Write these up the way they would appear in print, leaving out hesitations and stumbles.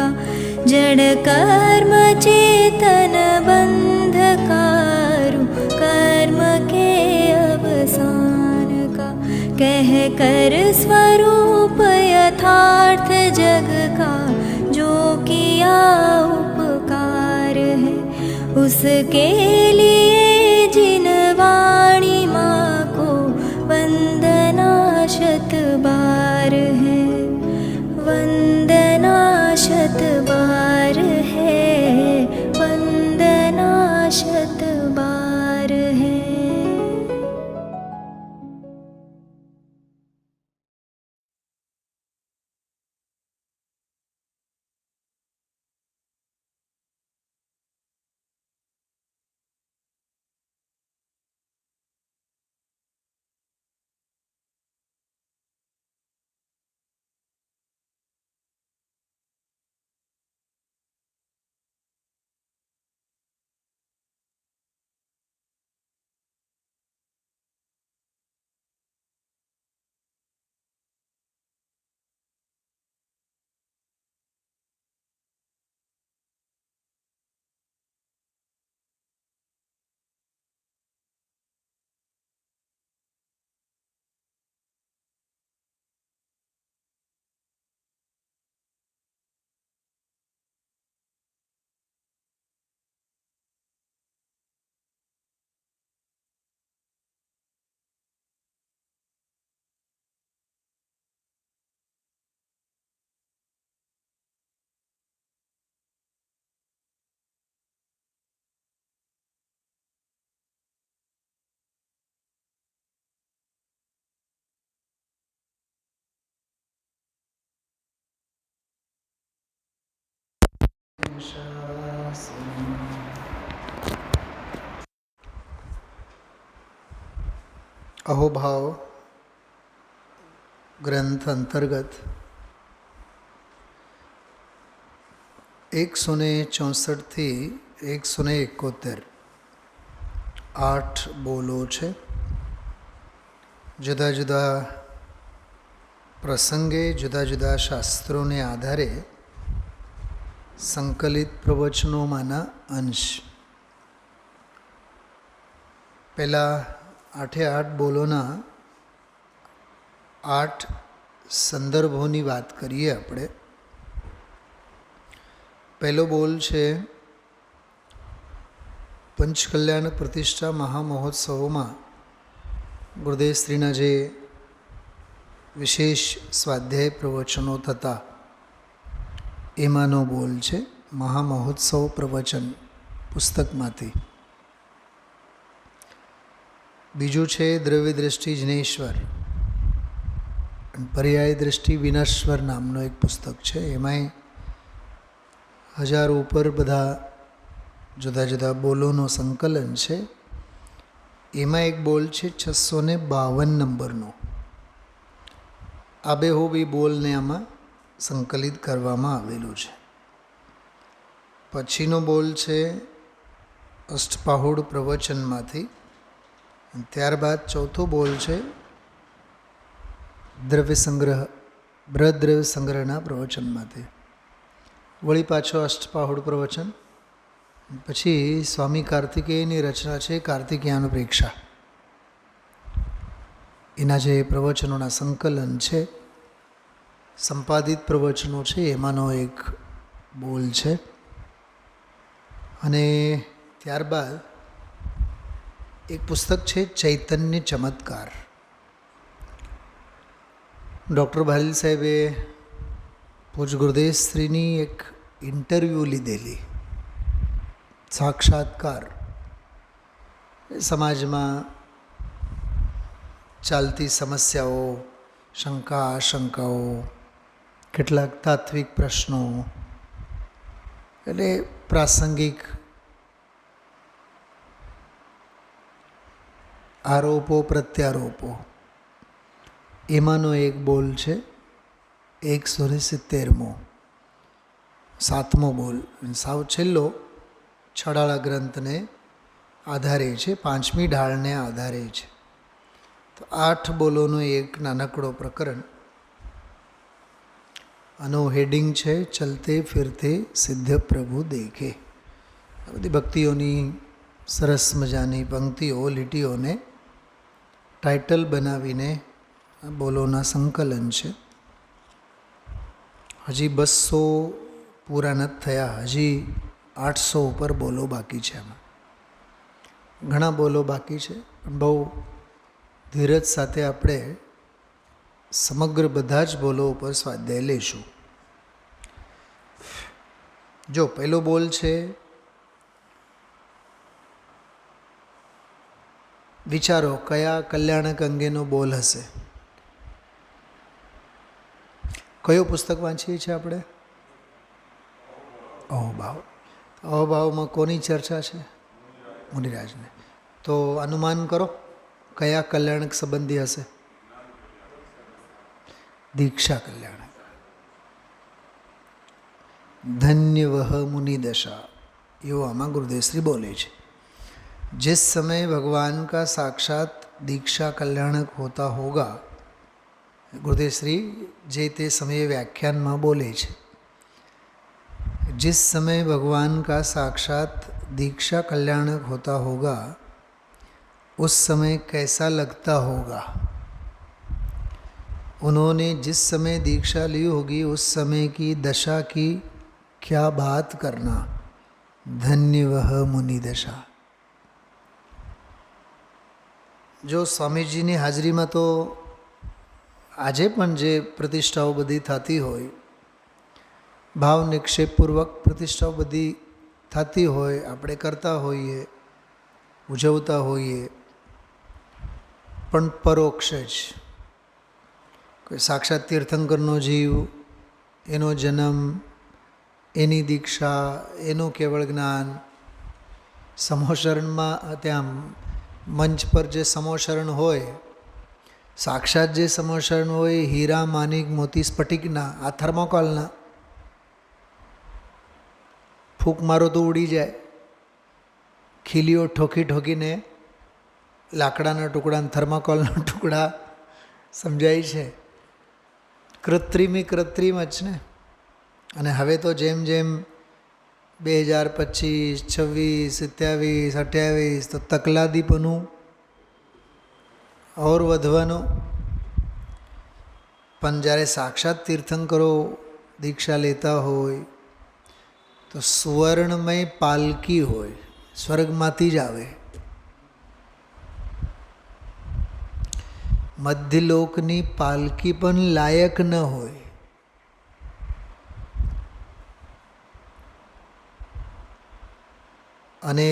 का जड़ कर्म चेतन बंधकारु कर्म के अवसान का कह कर स्वरूप यथार्थ जग का जो किया उपकार है उसके लिए जिन वाणी माँ को वंदना शत बार है वंदना शत बार है वंदना शत बार है। अहोभाव ग्रंथ अंतर्गत 164 થી 171 8 બોલો છે. જુદા જુદા પ્રસંગે જુદા જુદા શાસ્ત્રોને આધારે સંકલિત પ્રવચનોમાંના અંશ. પહેલાં 8 બોલોના 8 સંદર્ભોની વાત કરીએ આપણે. પહેલો બોલ છે પંચકલ્યાણ પ્રતિષ્ઠા મહામહોત્સવોમાં ગુરુદેવશ્રીના જે વિશેષ સ્વાધ્યાય પ્રવચનો થતા એમાંનો બોલ છે. મહામહોત્સવ પ્રવચન પુસ્તકમાંથી. બીજું છે દ્રવ્ય દ્રષ્ટિ જિનેશ્વર પર્યાય દ્રષ્ટિ વિનશ્વર નામનું એક પુસ્તક છે. એમાંય 1000 ઉપર બધા જુદા જુદા બોલોનો સંકલન છે. એમાં એક બોલ છે 652 નંબરનો. આબેહૂબ એ બોલને આમાં સંકલિત કરવામાં આવેલું છે. પછીનો બોલ છે અષ્ટપાહુડ પ્રવચનમાંથી. ત્યારબાદ ચોથો બોલ છે દ્રવ્ય સંગ્રહ બૃહદ દ્રવ્ય સંગ્રહના પ્રવચનમાંથી. વળી પાછો અષ્ટપાહુડ પ્રવચન. પછી સ્વામી કાર્તિકેયની રચના છે કાર્તિકેયાનું પ્રેક્ષા. એના જે પ્રવચનોના સંકલન છે સંપાદિત પ્રવચનો છે એમાંનો એક બોલ છે. અને ત્યારબાદ એક પુસ્તક છે ચૈતન્ય ચમત્કાર. ડૉક્ટર ભાલીલ સાહેબે પૂજ ગુરુદેવશ્રીની એક ઇન્ટરવ્યૂ લીધેલી, સાક્ષાત્કાર. સમાજમાં ચાલતી સમસ્યાઓ, શંકા આશંકાઓ, કેટલાક તાત્વિક પ્રશ્નો, એટલે પ્રાસંગિક આરોપો પ્રત્યારોપો. એમાંનો એક બોલ છે 170મો, 7મો બોલ. સાવ છેલ્લો છડાળા ગ્રંથને આધારે છે, 5મી ઢાળને આધારે છે. તો 8 બોલોનો એક નાનકડો પ્રકરણ. આનું હેડિંગ છે ચલતે ફિરતે સિદ્ધ પ્રભુ દેખે. આ બધી ભક્તિઓની સરસ મજાની પંક્તિઓ લીટીઓને ટાઇટલ બનાવીને બોલોના સંકલન છે. હજી 200 પૂરા નથી થયા, હજી 800 ઉપર બોલો બાકી છે. આમાં ઘણા બોલો બાકી છે, પણ બહુ ધીરજ સાથે આપણે સમગ્ર બધા જ બોલો ઉપર સ્વાધ્યાય લેશું. જો પહેલો બોલ છે, વિચારો કયા કલ્યાણક અંગેનો બોલ હશે? કયો પુસ્તક વાંચીએ છીએ આપણે? અહોભાવ. અહોભાવમાં કોની ચર્ચા છે? મુનિરાજને. તો અનુમાન કરો કયા કલ્યાણક સંબંધી હશે? દીક્ષા કલ્યાણક. धन्य वह मुनि दशा, यो आमा गुरुदेव श्री बोले छे. जिस समय भगवान का साक्षात दीक्षा कल्याणक होता होगा, गुरुदेव श्री जे ते समय व्याख्यान में बोले छे, जिस समय भगवान का साक्षात दीक्षा कल्याणक होता होगा उस समय कैसा लगता होगा? उन्होंने जिस समय दीक्षा ली होगी उस समय की दशा की क्या बात करना. धन्य वह मुनि दशा. जो स्वामीजी ની હાજરીમાં તો આજે પણ જે પ્રતિષ્ઠાઓ બધી થતી હોય, ભાવ નિક્ષેપપૂર્વક પ્રતિષ્ઠાઓ બધી થતી હોય, આપણે કરતા હોઈએ, ઉજવતા હોઈએ, પણ પરોક્ષ જ કોઈ સાક્ષાત તીર્થંકરનો જીવ, એનો જન્મ, એની દીક્ષા, એનું કેવળ જ્ઞાન, સમોશરણમાં ત્યાં મંચ પર જે સમોશરણ હોય, સાક્ષાત જે સમોશરણ હોય, હીરા, માનિક, મોતી, સ્ફટિકના, આ થર્મોકોલના, ફૂંક મારો તો ઉડી જાય, ખીલીઓ ઠોકી ઠોકીને લાકડાના ટુકડા, થર્મોકોલના ટુકડા, સમજાય છે. કૃત્રિમી કૃત્રિમ જ ને. અને હવે તો જેમ જેમ 2025, 26, 27, 28 તો તકલાદીપનું ઓર વધવાનું. પણ જ્યારે સાક્ષાત તીર્થંકરો દીક્ષા લેતા હોય તો સુવર્ણમય પાલકી હોય, સ્વર્ગમાંથી જ આવે. મધ્યલોકની પાલકી પણ લાયક ન હોય. અને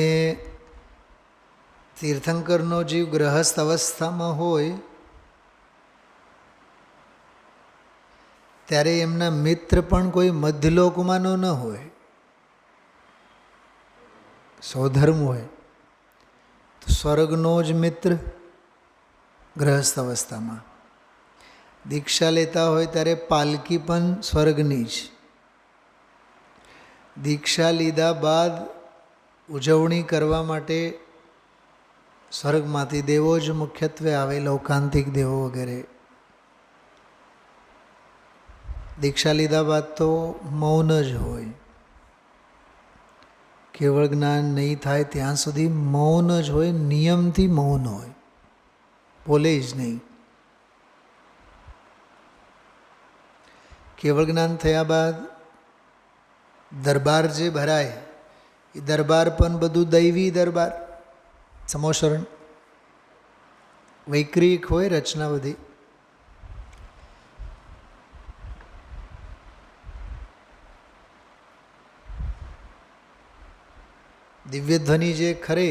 તીર્થંકરનો જીવ ગ્રહસ્થ અવસ્થામાં હોય ત્યારે એમના મિત્ર પણ કોઈ મધ્યલોકમાંનો ન હોય, સ્વધર્મ હોય. તો સ્વર્ગનો જ મિત્ર ગ્રહસ્થ અવસ્થામાં. દીક્ષા લેતા હોય ત્યારે પાલકી પણ સ્વર્ગની જ. દીક્ષા લીધા બાદ ઉજવણી કરવા માટે સ્વર્ગમાંથી દેવો જ મુખ્યત્વે આવે, લૌકાંતિક દેવો વગેરે. દીક્ષા લીધા બાદ તો મૌન જ હોય. કેવળ જ્ઞાન નહીં થાય ત્યાં સુધી મૌન જ હોય, નિયમથી મૌન હોય, બોલે જ નહીં. કેવળ જ્ઞાન થયા બાદ દરબાર જે ભરાય, એ દરબાર પણ બધું દૈવી દરબાર, સમોશરણ વૈક્રિક હોય, રચના બધી. દિવ્યધ્વનિ જે ખરે,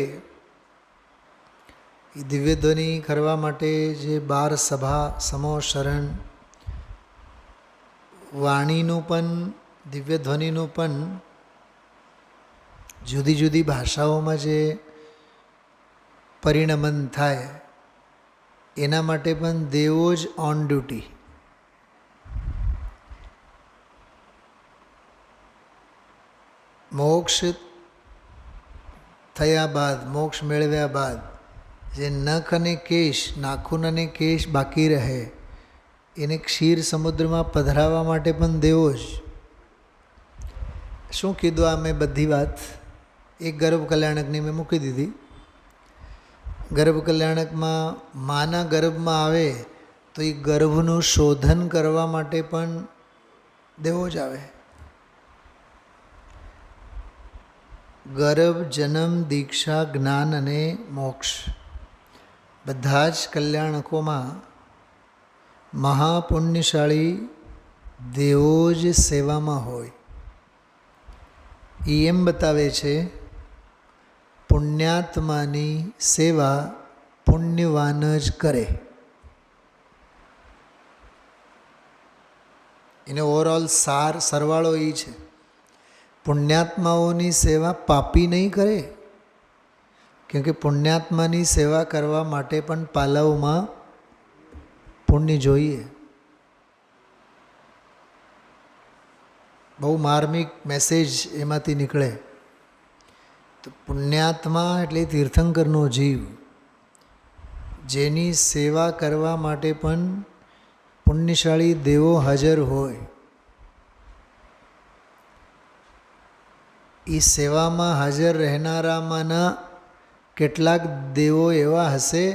એ દિવ્યધ્વનિ કરવા માટે જે 12 સભા, સમોશરણ, વાણીનું પણ, દિવ્યધ્વનિનું પણ જુદી જુદી ભાષાઓમાં જે પરિણમન થાય, એના માટે પણ દેવો જ ઓન ડ્યુટી. મોક્ષ થયા બાદ, મોક્ષ મેળવ્યા બાદ જે નખ અને કેશ, નાખૂન અને કેશ બાકી રહે, એને ક્ષીર સમુદ્રમાં પધરાવવા માટે પણ દેવો જ. શું કીધું આ મેં બધી વાત એક ગર્ભ કલ્યાણકની મેં મૂકી દીધી. ગર્ભ કલ્યાણકમાં માના ગર્ભમાં આવે તો એ ગર્ભનું શોધન કરવા માટે પણ દેવો જ આવે. ગર્ભ, જન્મ, દીક્ષા, જ્ઞાન અને મોક્ષ બધા જ કલ્યાણકોમાં મહાપુણ્યશાળી દેવો જ સેવામાં હોય. એ એમ બતાવે છે પુણ્યાત્માની સેવા પુણ્યવાન જ કરે. એને ઓવરઓલ સરવાળો એ છે. પુણ્યાત્માઓની સેવા પાપી નહીં કરે, કેમ કે પુણ્યાત્માની સેવા કરવા માટે પણ પાલવમાં પુણ્ય જોઈએ. બહુ માર્મિક મેસેજ એમાંથી નીકળે. તો પુણ્યાત્મા એટલે તીર્થંકરનો જીવ, જેની સેવા કરવા માટે પણ પુણ્યશાળી દેવો હાજર હોય. એ સેવામાં હાજર રહેનારામાંના કેટલાક દેવો એવા હશે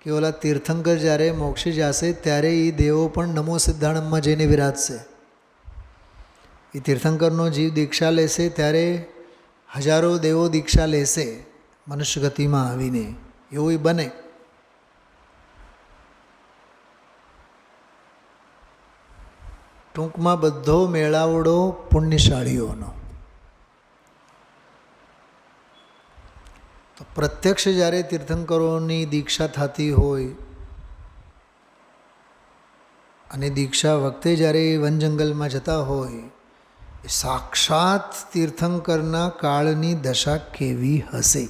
કે ઓલા તીર્થંકર જ્યારે મોક્ષે જશે ત્યારે એ દેવો પણ નમો સિદ્ધાણમમાં જઈને વિરાજશે. એ તીર્થંકરનો જીવ દીક્ષા લેશે ત્યારે હજારો દેવો દીક્ષા લેશે મનુષ્ય ગતિમાં આવીને. એવું બને. ટૂંકમાં બધો મેળાવડો પુણ્યશાળીઓનો. તો પ્રત્યક્ષ જ્યારે તીર્થંકરોની દીક્ષા થતી હોય અને દીક્ષા વખતે જ્યારે વન જંગલમાં જતા હોય, સાક્ષાત તીર્થંકરના કાળની દશા કેવી હશે.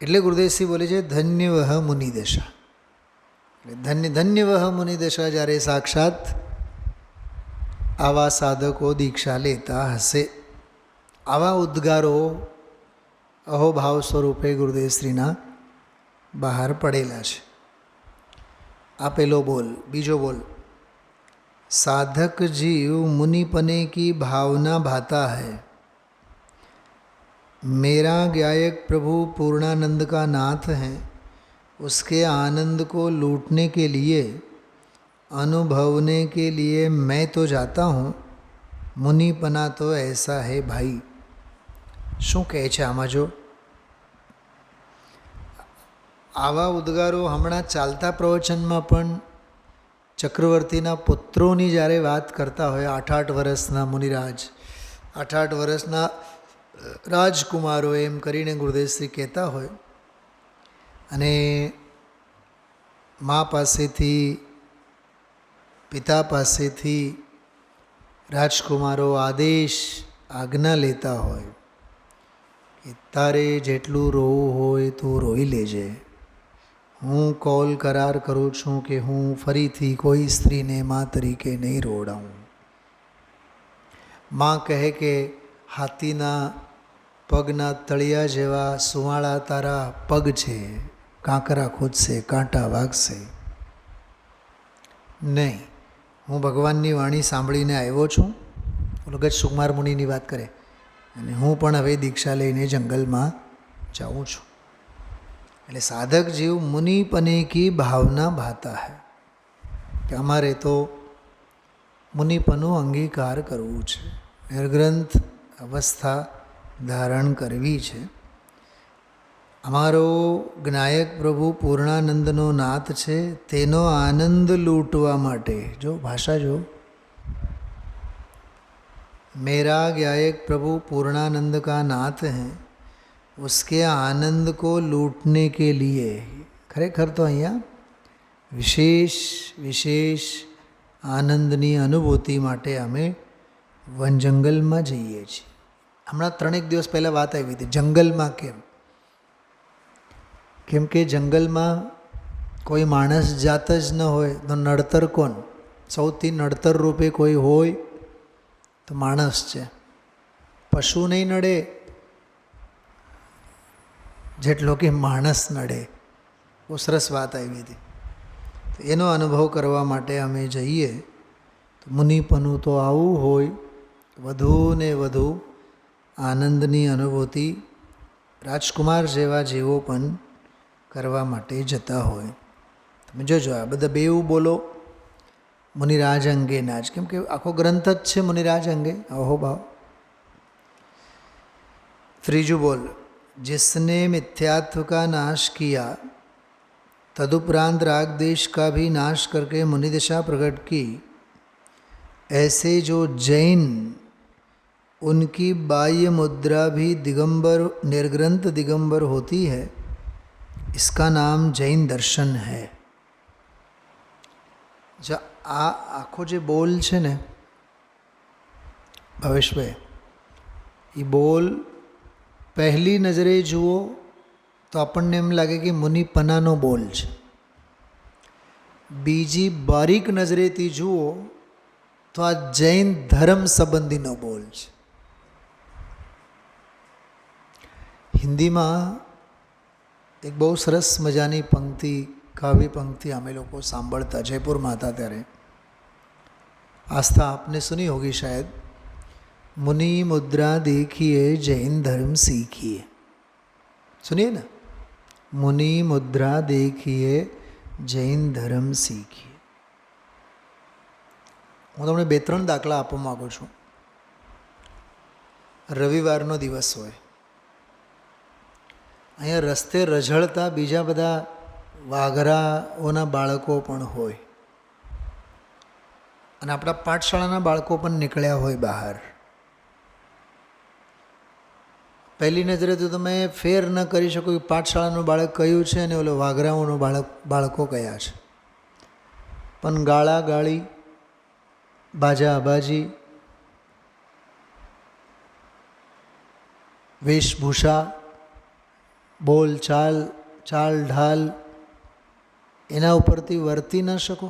એટલે ગુરુદેવસિંહ બોલે છે ધન્ય વહ મુનિ દશા. એટલે ધન્ય વહ મુનિ દશા જ્યારે સાક્ષાત આવા સાધકો દીક્ષા લેતા હશે. આવા ઉદ્ગારો અહોભાવ સ્વરૂપે ગુરુદેવશ્રીના બહાર પડેલા છે. આ પહેલો બોલ. બીજો બોલ, साधक जीव मुनिपने की भावना भाता है. मेरा गायक प्रभु पूर्णानंद का नाथ है, उसके आनंद को लूटने के लिए अनुभवने के लिए मैं तो जाता हूँ, मुनिपना तो ऐसा है भाई. શું કહે છે આમાં? જો આવા ઉદ્ગારો હમણાં ચાલતા પ્રવચનમાં પણ ચક્રવર્તીના પુત્રોની જ્યારે વાત કરતા હોય, 8-8 વર્ષના મુનિરાજ, 8-8 વર્ષના રાજકુમારો એમ કરીને ગુરુદેવશ્રી કહેતા હોય, અને મા પાસેથી પિતા પાસેથી રાજકુમારો આદેશ આજ્ઞા લેતા હોય કે તારે જેટલું રોવું હોય તું રોઈ લેજે, હું કોલ કરાર કરું છું કે હું ફરીથી કોઈ સ્ત્રીને મા તરીકે નહીં રોડાવું. માં કહે કે હાથીના પગના તળિયા જેવા સુવાળા તારા પગ છે, કાંકરા ખૂદશે, કાંટા વાગશે નહીં. હું ભગવાનની વાણી સાંભળીને આવ્યો છું. લગત સુકુમાર મુનિની વાત કરે, અને હું પણ હવે દીક્ષા લઈને જંગલમાં જાઉં છું. એટલે સાધક જીવ મુનિપને કી ભાવના ભાતા હૈ કે અમારે તો મુનિપનું અંગીકાર કરવું છે, નિર્ગ્રંથ અવસ્થા ધારણ કરવી છે. અમારો જ્ઞાયક પ્રભુ પૂર્ણાનંદનો નાથ છે, તેનો આનંદ લૂંટવા માટે. જો ભાષા જો, मेरा गायक प्रभु पूर्णानंद का नाथ हैं, उसके आनंद को लूटने के लिए. ખરેખર તો અહીંયા વિશેષ આનંદની અનુભૂતિ માટે અમે વન જંગલમાં જઈએ છીએ. હમણાં 3 દિવસ પહેલાં વાત આવી હતી જંગલમાં. કેમ કે જંગલમાં કોઈ માણસ જાત જ ન હોય તો નડતર કોણ? સૌથી નડતર રૂપે કોઈ હોય તો માણસ છે. પશુ નહીં નડે જેટલો કે માણસ નડે. બહુ સરસ વાત આવી હતી. એનો અનુભવ કરવા માટે અમે જઈએ તો મુનિપનું તો આવું હોય, વધુ ને વધુ આનંદની અનુભૂતિ રાજકુમાર જેવા જીવો પણ કરવા માટે જતા હોય. તમે જોજો આ બધા બેઉ બોલો મુનિરાજ અંગેના જ, કેમ કે આખો ગ્રંથ જ છે મુનિરાજ અંગે, અહોભાવ. ત્રીજું બોલ, जिसने मिथ्यात्व का नाश किया तदुपरांत राग देश का भी नाश करके मुनिदशा प्रकट की, ऐसे जो जैन उनकी बाह्य मुद्रा भी दिगंबर निर्ग्रंथ दिगंबर होती है, इसका नाम जैन दर्शन है. जो आखो जो बोल है ने भवेशभाई, ये बोल પહેલી નજરે જુઓ તો આપણને એમ લાગે કે મુનિપનાનો બોલ છે. બીજી બારીક નજરેથી જુઓ તો આ જૈન ધર્મ સંબંધીનો બોલ છે. હિન્દીમાં એક બહુ સરસ મજાની પંક્તિ, કાવ્ય પંક્તિ અમે લોકો સાંભળતા જયપુરમાં હતા ત્યારે. आस्था आपने सुनी होगी शायद, मुनि मुद्रा देखिए जैन धर्म सीखिए. सुनिए ना, मुनि मुद्रा देखिए जैन धर्म सीखिए. હું તમને 2-3 દાખલા આપવા માગું છું. રવિવારનો દિવસ હોય, અહીંયા રસ્તે રઝળતા બીજા બધા વાઘરાઓના બાળકો પણ હોય અને આપણા પાઠશાળાના બાળકો પણ નીકળ્યા હોય બહાર. પહેલી નજરે તો તમે ફેર ન કરી શકો કે પાઠશાળાનું બાળક કયું છે અને ઓલો વાઘરાઓનું બાળકો કયા છે. પણ ગાળા ગાળી, બાજા બાજી, વેશભૂષા, બોલ ચાલ, ચાલ ઢાલ, એના ઉપરથી વર્તી ન શકો.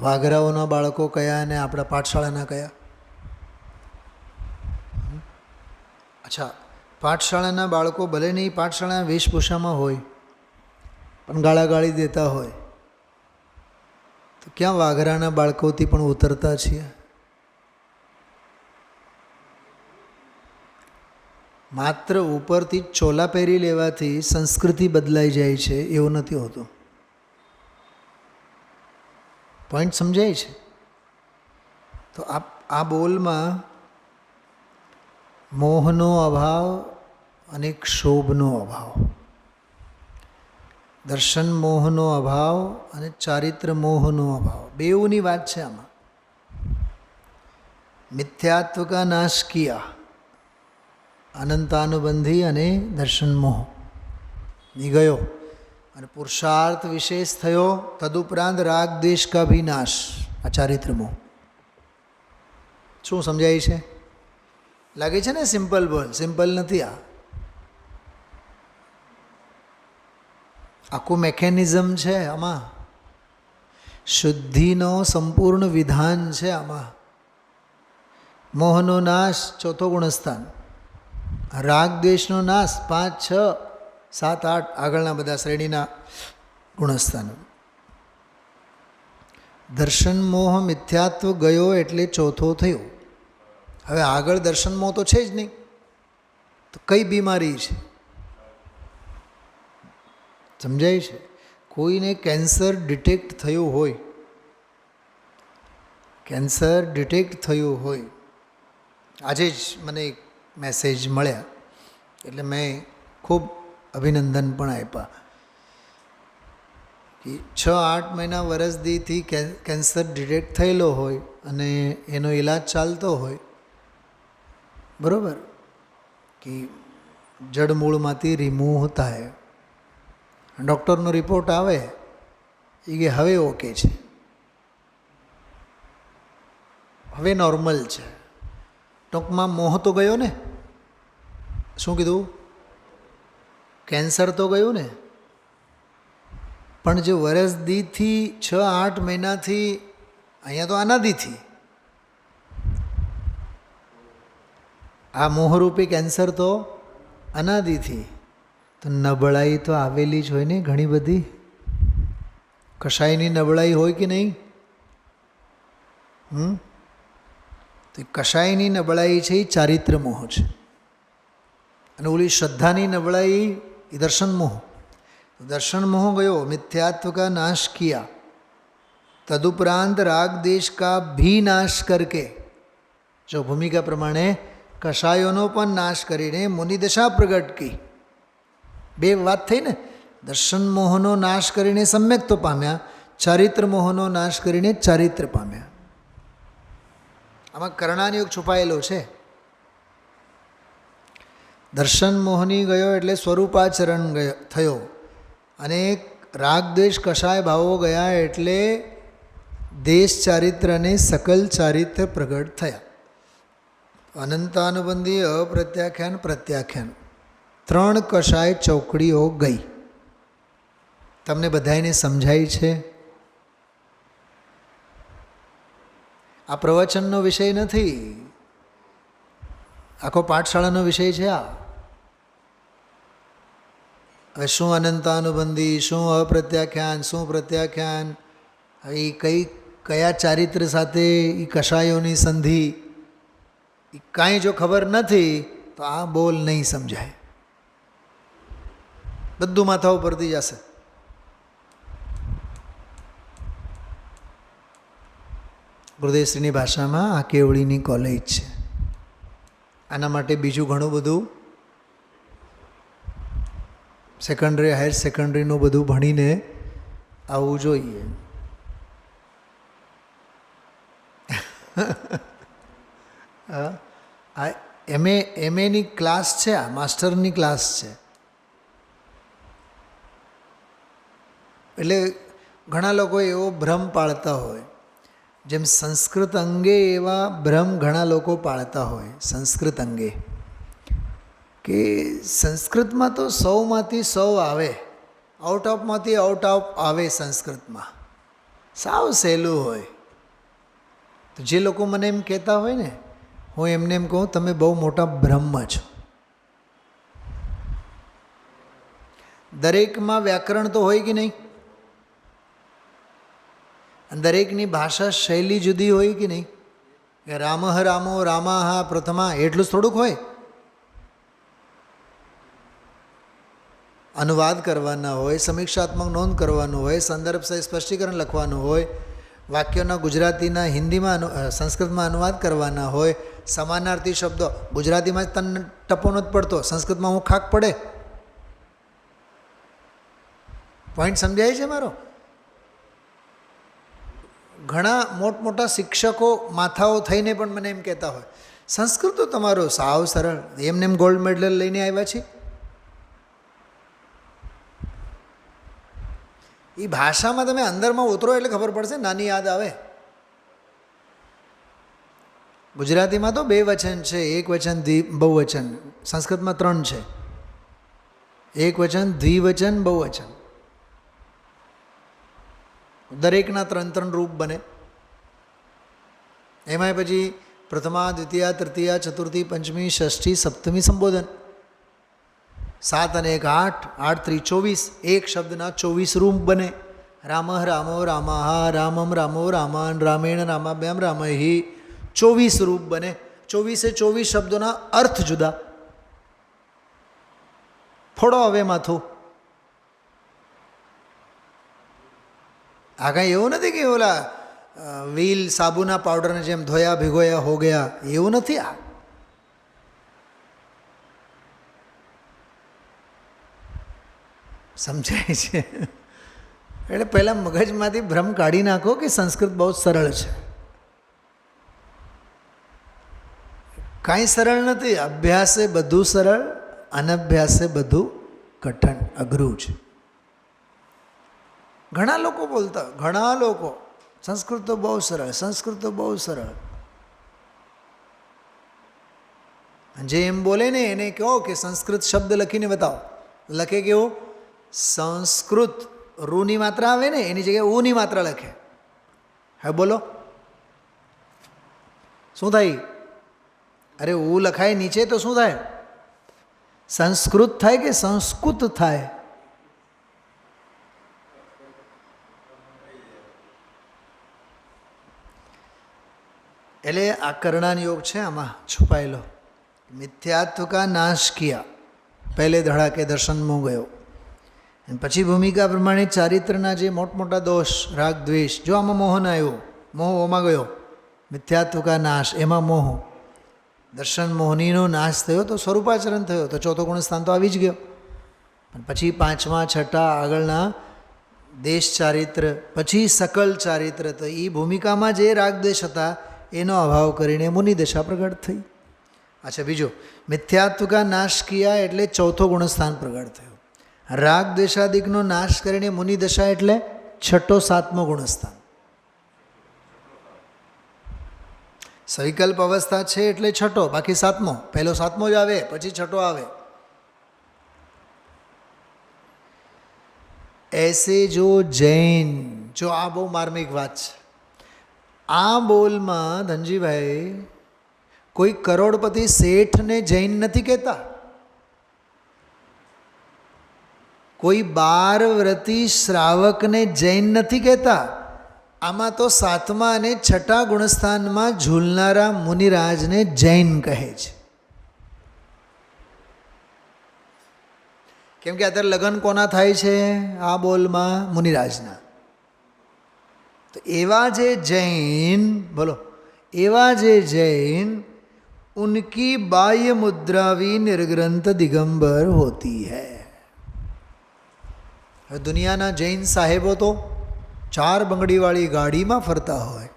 વાઘરાઓના બાળકો કયા અને આપણા પાઠશાળાના કયા? અચ્છા, પાઠશાળાના બાળકો ભલે નહીં પાઠશાળાના વેશભૂષામાં હોય પણ ગાળાગાળી દેતા હોય, તો ક્યાં વાઘરાના બાળકોથી પણ ઉતરતા છીએ? માત્ર ઉપરથી ચોલા પહેરી લેવાથી સંસ્કૃતિ બદલાઈ જાય છે એવું નથી હોતું. પોઈન્ટ સમજાય છે? તો આ બોલમાં મોહનો અભાવ અને ક્ષોભનો અભાવ, દર્શન મોહનો અભાવ અને ચારિત્ર મોહનો અભાવ, બેઉની વાત છે આમાં. મિથ્યાત્વ કા નાશ કિયા, અનંતાનુબંધી અને દર્શન મોહ ની ગયો અને પુરુષાર્થ વિશેષ થયો. તદુપરાંત રાગ દ્વેષ કા ભી નાશ, આ ચારિત્ર મોહ. શું સમજાય છે? લાગે છે ને સિમ્પલ બોલ? સિમ્પલ નથી. આ આખું મેકેનિઝમ છે આમાં, શુદ્ધિનો સંપૂર્ણ વિધાન છે આમાં. મોહનો નાશ, ચોથો ગુણસ્થાન. રાગ દ્વેષનો નાશ, 5, 6, 7, 8 આગળના બધા શ્રેણીના ગુણસ્થાનો. દર્શન મોહ મિથ્યાત્વ ગયો એટલે ચોથો થયો. હવે આગળ દર્શન મોહ તો છે જ નહીં, તો કઈ બીમારી છે? સમજાય છે? કોઈને કેન્સર ડિટેક્ટ થયું હોય, કેન્સર ડિટેક્ટ થયું હોય, આજે જ મને એક મેસેજ મળ્યા એટલે મેં ખૂબ અભિનંદન પણ આપ્યા કે 6-8 મહિના વર્ષ દીથી કેન્સર ડિટેક્ટ થયેલો હોય અને એનો ઈલાજ ચાલતો હોય, બરાબર, કે જડમૂળમાંથી રિમૂવ થાય. ડૉક્ટરનો રિપોર્ટ આવે એ કે હવે ઓકે છે, હવે નોર્મલ છે. ટૂંકમાં મોહ તો ગયો ને. શું કીધું? કેન્સર તો ગયું ને. પણ જે વરસ દીથી 6-8 મહિનાથી, અહીંયા તો અનાદિથી આ મોહરૂપી કેન્સર તો અનાદિથી, તો નબળાઈ તો આવેલી જ હોય ને ઘણી બધી. કશાયની નબળાઈ હોય કે નહીં? તો કશાયની નબળાઈ છે એ ચારિત્ર મોહ છે, અને ઓલી શ્રદ્ધાની નબળાઈ એ દર્શન મોહ. દર્શન મોહ ગયો, મિથ્યાત્વ કા નાશ કિયા, તદુપરાંત રાગ દેશ કા ભી નાશ કરકે, જો ભૂમિકા પ્રમાણે કશાયોનો પણ નાશ કરીને મુનિદશા પ્રગટ કી. બે વાત થઈ ને, દર્શન મોહનો નાશ કરીને સમ્યક તો પામ્યા, ચારિત્ર મોહનો નાશ કરીને ચારિત્ર પામ્યા. આમાં કર્ણાનિયોગ છુપાયેલો છે. દર્શન મોહની ગયો એટલે સ્વરૂપાચરણ થયો, અને રાગ દ્વેષ કશાય ભાવો ગયા એટલે દેશ ચારિત્ર અને સકલ ચારિત્ર પ્રગટ થયા. અનંતાનુબંધી, અપ્રત્યાખ્યાન, પ્રત્યાખ્યાન, ત્રણ કશાય ચોકડીઓ ગઈ. તમને બધાને સમજાય છે? આ પ્રવચનનો વિષય નથી, આખો પાઠશાળાનો વિષય છે આ. હવે શું અનંતાનુબંધી, શું અપ્રત્યાખ્યાન, શું પ્રત્યાખ્યાન, એ કયા ચારિત્ર સાથે એ કશાયોની સંધિ, એ કાંઈ જો ખબર નથી તો આ બોલ નહીં સમજાય, બધું માથા ઉપરથી જશે. ગુરુદેવશ્રીની ભાષામાં આ કેવડીની કોલેજ છે. આના માટે બીજું ઘણું બધું સેકન્ડરી, હાયર સેકન્ડરીનું બધું ભણીને આવવું જોઈએ. આ એમએની ક્લાસ છે, આ માસ્ટરની ક્લાસ છે. એટલે ઘણા લોકો એવો ભ્રમ પાળતા હોય, જેમ સંસ્કૃત અંગે એવા ભ્રમ ઘણા લોકો પાળતા હોય. સંસ્કૃત અંગે કે સંસ્કૃતમાં તો 100માંથી 100 આવે, આઉટ ઓફમાંથી આઉટ ઓફ આવે. સંસ્કૃતમાં સાવ સહેલું હોય. તો જે લોકો મને એમ કહેતા હોય ને, હું એમને એમ કહું, તમે બહુ મોટા ભ્રમમાં છો. દરેકમાં વ્યાકરણ તો હોય કે નહીં, દરેકની ભાષા શૈલી જુદી હોય કે નહીં. રામઃ રામો રામાહા પ્રથમા એટલું જ થોડુંક હોય. અનુવાદ કરવાના હોય, સમીક્ષાત્મક નોંધ કરવાનું હોય, સંદર્ભ સહિત સ્પષ્ટીકરણ લખવાનું હોય, વાક્યોના ગુજરાતીના હિન્દીમાં સંસ્કૃતમાં અનુવાદ કરવાના હોય, સમાનાર્થી શબ્દો ગુજરાતીમાં જ તને ટપો નથી પડતો, સંસ્કૃતમાં હું ખાક પડે. પોઈન્ટ સમજાય છે મારો? ઘણા મોટા શિક્ષકો માથાઓ થઈને પણ મને એમ કહેતા હોય, સંસ્કૃત તો તમારો સાવ સરળ, એમને એમ ગોલ્ડ મેડલ લઈને આવ્યા છે. એ ભાષામાં તમે અંદરમાં ઉતરો એટલે ખબર પડશે, નાની યાદ આવે. ગુજરાતીમાં તો 2 વચન છે, એક વચન બહુવચન. સંસ્કૃતમાં 3 છે, એક વચન, દ્વિવચન, બહુવચન. દરેકના 3 રૂપ બને. એમાંય પછી પ્રથમા, દ્વિતીયા, તૃતીયા, ચતુર્થી, પંચમી, ષષ્ઠી, સપ્તમી સંબોધન. 7 અને 1 8, 8 3 24. એક શબ્દના 24 રૂપ બને. રામઃ રામો રામાહા, રામમ રામો રામાન, રામેણ રામાભ્યામ રામહિ. 24 રૂપ બને. 24 શબ્દોના અર્થ જુદા. ફોડો હવે માથું. આ કાંઈ એવું નથી કે ઓલા વ્હીલ સાબુના પાવડરને જેમ ધોયા ભીગોયા હો ગયા, એવું નથી. આ સમજાય છે? એટલે પહેલાં મગજમાંથી ભ્રમ કાઢી નાખો કે સંસ્કૃત બહુ સરળ છે. કાંઈ સરળ નથી. અભ્યાસે બધું સરળ, અનભ્યાસે બધું કઠણ, અઘરું છે. ઘણા લોકો બોલતા, ઘણા લોકો સંસ્કૃત તો બહુ સરળ, સંસ્કૃત તો બહુ સરળ. જે એમ બોલે ને એને કહો કે સંસ્કૃત શબ્દ લખીને બતાવો. લખે કેવું? સંસ્કૃત, રૂની માત્રા આવે ને એની જગ્યાએ ઉની માત્રા લખે. હવે બોલો શું થાય? અરે ઉ લખાય નીચે તો શું થાય? સંસ્કૃત થાય કે સંસ્કૃત થાય? એટલે આ કરણાન યોગ છે, આમાં છુપાયેલો મિથ્યાત્વ કા નાશ કિયા, પહેલે ધડાકે દર્શન મોહ ગયો. અને પછી ભૂમિકા પ્રમાણે ચારિત્રના જે મોટા દોષ, રાગ દ્વેષ, જો આમાં મોહન આવ્યો, મોહ ઓમાં ગયો, મિથ્યાત્વ કા નાશ, એમાં મોહ, દર્શન મોહનીનો નાશ થયો તો સ્વરૂપાચરણ થયો, તો ચોથો ગુણ સ્થાન તો આવી જ ગયો. પણ પછી પાંચમા છઠ્ઠા આગળના દેશ ચારિત્ર, પછી સકલ ચારિત્ર, તો એ ભૂમિકામાં જે રાગદ્વેષ હતા એનો અભાવ કરીને મુનિદશા પ્રગટ થઈ. અચ્છા, બીજો મિથ્યાત્વ કા નાશ કિયા એટલે ચોથો ગુણસ્થાન પ્રગટ થયો. રાગ દ્વેષાદિકનો નાશ કરીને મુનિદશા એટલે છઠ્ઠો સાતમો ગુણસ્થાન. સવિકલ્પ અવસ્થા છે એટલે છઠ્ઠો, બાકી સાતમો. પહેલો સાતમો જ આવે, પછી છઠ્ઠો આવે. એસે જો જૈન, જો આ બહુ માર્મિક વાત છે. આ બોલમાં ધનજીભાઈ કોઈ કરોડપતિ શેઠને જૈન નથી કહેતા, કોઈ 12 વ્રતી શ્રાવકને જૈન નથી કહેતા. આમાં તો સાતમા અને છઠ્ઠા ગુણસ્થાનમાં ઝૂલનારા મુનિરાજને જૈન કહે છે. કેમ કે અત્યારે લગ્ન કોના થાય છે આ બોલમાં? મુનિરાજના. તો એવા જે જૈન, બોલો, એવા જે જૈન, उनकी बाह्य मुद्रा भी निर्ग्रंथ दिगंबर होती है. હવે દુનિયાના જૈન સાહેબો તો 4 બંગડીવાળી ગાડીમાં ફરતા હોય,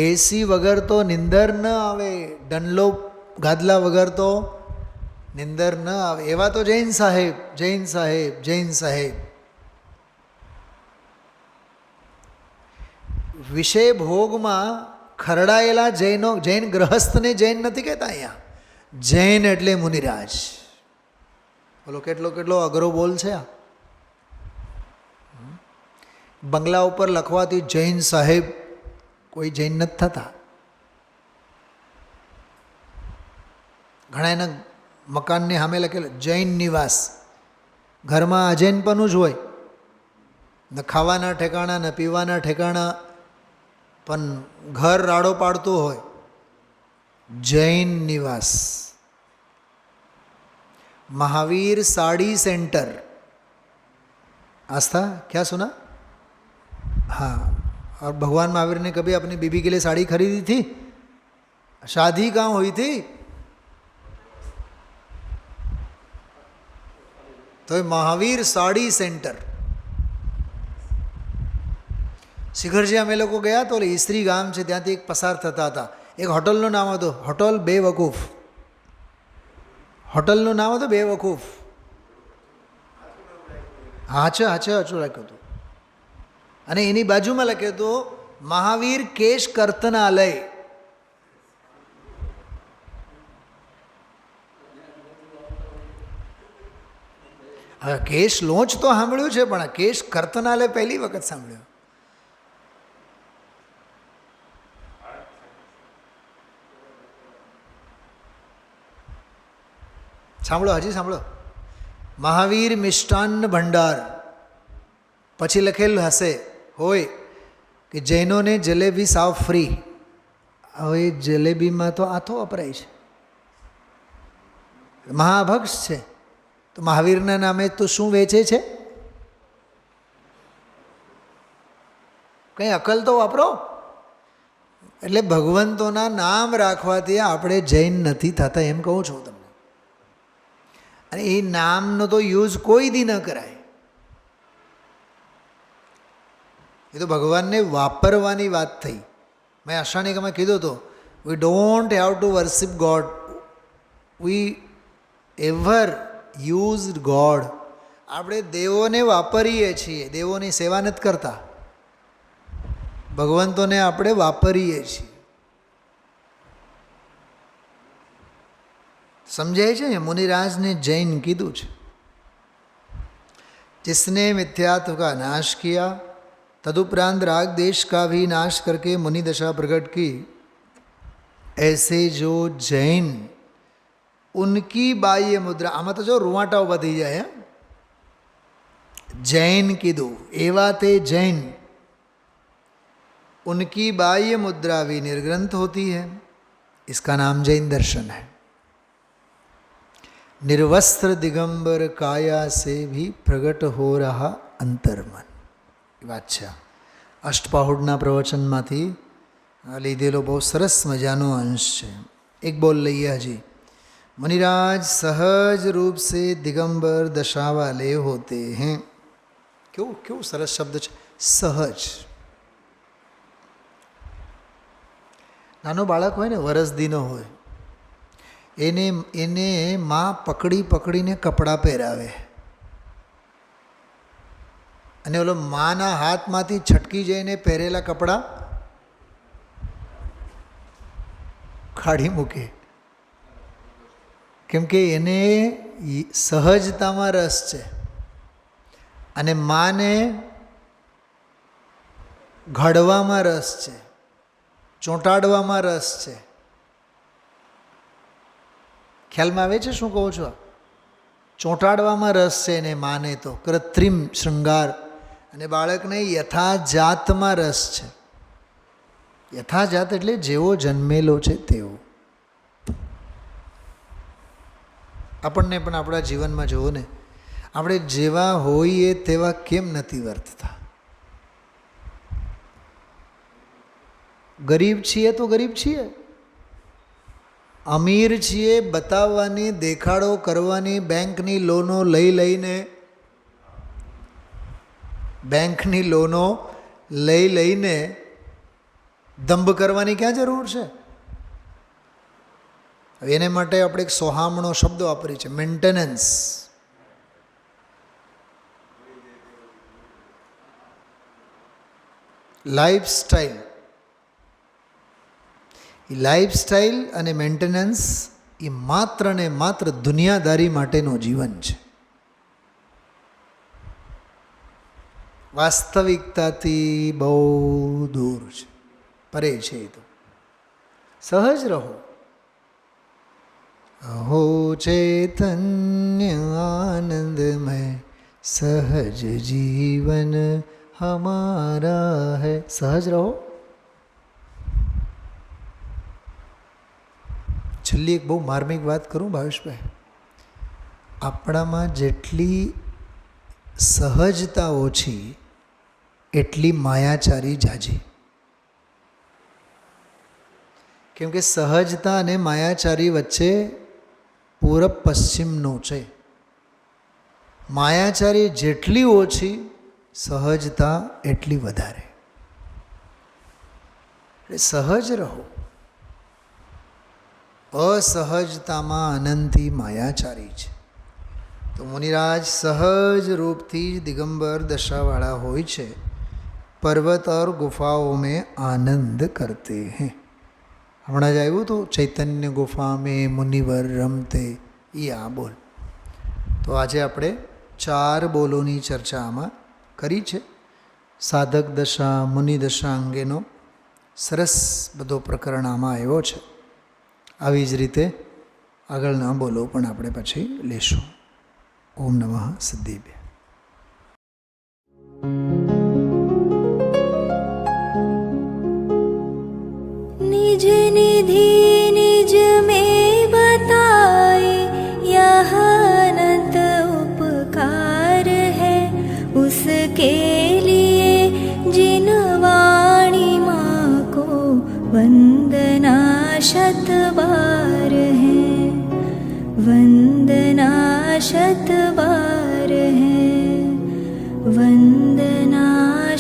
એસી વગર તો નિંદર ન આવે, ડનલોપ ગાદલા વગર તો નિંદર ન આવે. એવા તો જૈન સાહેબ, જૈન સાહેબ, જૈન સાહેબ. વિષય ભોગમાં ખરડાયેલા જૈનો, જૈન ગ્રહસ્થને જૈન નથી કહેતા અહીંયા. જૈન એટલે મુનિરાજ. બોલો કેટલો કેટલો અઘરો બોલ છે આ. બંગલા ઉપર લખવાથી જૈન સાહેબ, કોઈ જૈન નથી થતા. ઘણા એના મકાનની સામે લખેલું જૈન નિવાસ. ઘરમાં અજૈનપણું જ હોય, ન ખાવાના ઠેકાણા, ન પીવાના ઠેકાણા, પણ ઘર રાડો પાડતું હોય. જૈન નિવાસ. महावीर साड़ी सेंटर, आस्था क्या सुना? हाँ. और भगवान महावीर ने कभी अपनी बीबी के लिए साड़ी खरीदी थी? शादी कहाँ हुई थी? तो महावीर साड़ी सेंटर. શિખરજી અમે લોકો ગયા તો ઈસ્ત્રી ગામ છે, ત્યાંથી એક પસાર થતા હતા. એક હોટલનું નામ હતું હોટલ બેવકૂફ. હોટલનું નામ હતું બેવકૂફ. હાચે અચું લખ્યું હતું. અને એની બાજુમાં લખ્યું હતું મહાવીર કેશ કર્તનાલય. હવે કેશ લોચ તો સાંભળ્યું છે, પણ કેશ કર્તનાલય પહેલી વખત સાંભળ્યું. સાંભળો, હજી સાંભળો. મહાવીર મિષ્ટાન્ન ભંડાર. પછી લખેલું હશે હોય કે જૈનોને જલેબી સાવ ફ્રી. હવે જલેબીમાં તો આથો વપરાય છે, મહાભક્ષ છે. તો મહાવીરના નામે તો શું વેચે છે? કંઈ અકલ તો વાપરો. એટલે ભગવંતોના નામ રાખવાથી આપણે જૈન નથી થતા, એમ કહું છું તમને. અને એ નામનો તો યુઝ કોઈ દી ન કરાય. એ તો ભગવાનને વાપરવાની વાત થઈ. મેં આશાનિકામાં કીધું હતું, we don't have to worship God, we ever used God. આપણે દેવોને વાપરીએ છીએ, દેવોની સેવા નથી કરતા. ભગવંતોને આપણે વાપરીએ છીએ. समझाए છે? मुनिराज ने जैन कीधु છે. जिसने मिथ्यात्व का नाश किया, तदुपरांत राग देश का भी नाश करके मुनि दशा प्रकट की, ऐसे जो जैन उनकी बाह्य मुद्रा. आमा तो जो रुवाटा उभा थई जाए. जैन कीधु, एवा ते जैन उनकी बाह्य मुद्रा भी निर्ग्रंथ होती है, इसका नाम जैन दर्शन है। निर्वस्त्र दिगंबर काया से भी प्रगट हो रहा अंतर्मन। વાત છે અષ્ટપાહુડના પ્રવચનમાંથી લીધેલો બહુ સરસ મજાનો અંશ છે। એક બોલ લઈએ હજી। मुनिराज सहज रूप से दिगंबर दशा वाले होते हैं। क्यों क्यों सरस शब्द है सहज। नानो बाळक होय ने वरसदीनो होय एने एने माँ पकड़ी पकड़ीने कपड़ा પહેરાવે અને ઓલો માના હાથમાંથી છટકી જઈને પહેરેલા કપડાં કાઢી મૂકે, કેમ કે એને સહજતામાં રસ છે અને માને ઘડવામાં રસ છે, ચોંટાડવામાં રસ છે। ખ્યાલમાં આવે છે શું કહું છું? ચોંટાડવામાં રસ છે ને માને તો કૃત્રિમ શૃંગાર, અને બાળકને યથાજાતમાં રસ છે। યથાજાત એટલે જેવો જન્મેલો છે તેવો। આપણને પણ આપણા જીવનમાં જુઓ ને, આપણે જેવા હોઈએ તેવા કેમ નથી વર્તતા? ગરીબ છીએ તો ગરીબ છીએ, અમીર છીએ બતાવવાની, દેખાડો કરવાની, બેંકની લોનો લઈ લઈને દંભ કરવાની ક્યાં જરૂર છે? એને માટે આપણે એક સોહામણો શબ્દ વાપરી છે, મેન્ટેનન્સ। લાઈફસ્ટાઈલ, એ લાઈફસ્ટાઈલ અને મેન્ટેનન્સ એ માત્ર ને માત્ર દુનિયાદારી માટેનું જીવન છે। વાસ્તવિકતાથી બહુ દૂર છે, પરે છે। એ તો સહજ રહો। अहो चैतन्य आनंदमय सहज जीवन हमारा है। सहज रहो। છેલ્લી એક બહુ માર્મિક વાત કરું ભાવેશભાઈ, આપણામાં જેટલી સહજતા ઓછી એટલી માયાચારી જાજી। કેમ કે સહજતા અને માયાચારી વચ્ચે પૂરબ પશ્ચિમનો છે। માયાચારી જેટલી ઓછી, સહજતા એટલી વધારે। એટલે સહજ રહો। અસહજતામાં અનંતી માયાચારી છે। તો મુનિરાજ સહજ રૂપથી જ દિગંબર દશાવાળા હોય છે। पर्वत और गुफाओं में आनंद करते हैं। હમણાં જ આવ્યું હતું ચૈતન્ય ગુફા મેં મુનિવર રમતે, એ આ બોલ। તો આજે આપણે 4 બોલોની ચર્ચા આમાં કરી છે। સાધક દશા, મુનિ દશા અંગેનો સરસ બધો પ્રકરણ આમાં આવ્યો છે। આવી જ રીતે આગળના બોલો પણ આપણે પછી લેશું। ઓમ નમઃ સિદ્ધિભ્ય। निज निधि निज में बताए यह अनंत उपकार है, उसके लिए जिन वाणी माँ को वंदना शत बार है, वंदना शत बार है, वंदना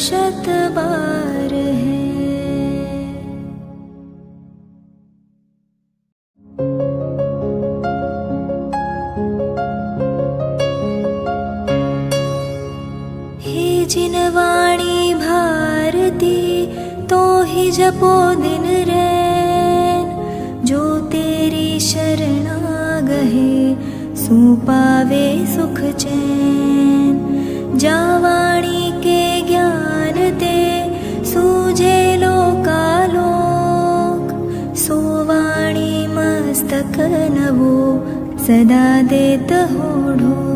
शत बार है। जिन वाणी भारती तो ही जपो दिन रैन, जो तेरी शरणा गहे सो पावे सुख चैन। जा वाणी के ज्ञान ते सूझे लोकालोक, सो वाणी मस्तक नवो सदा देत हो ढो।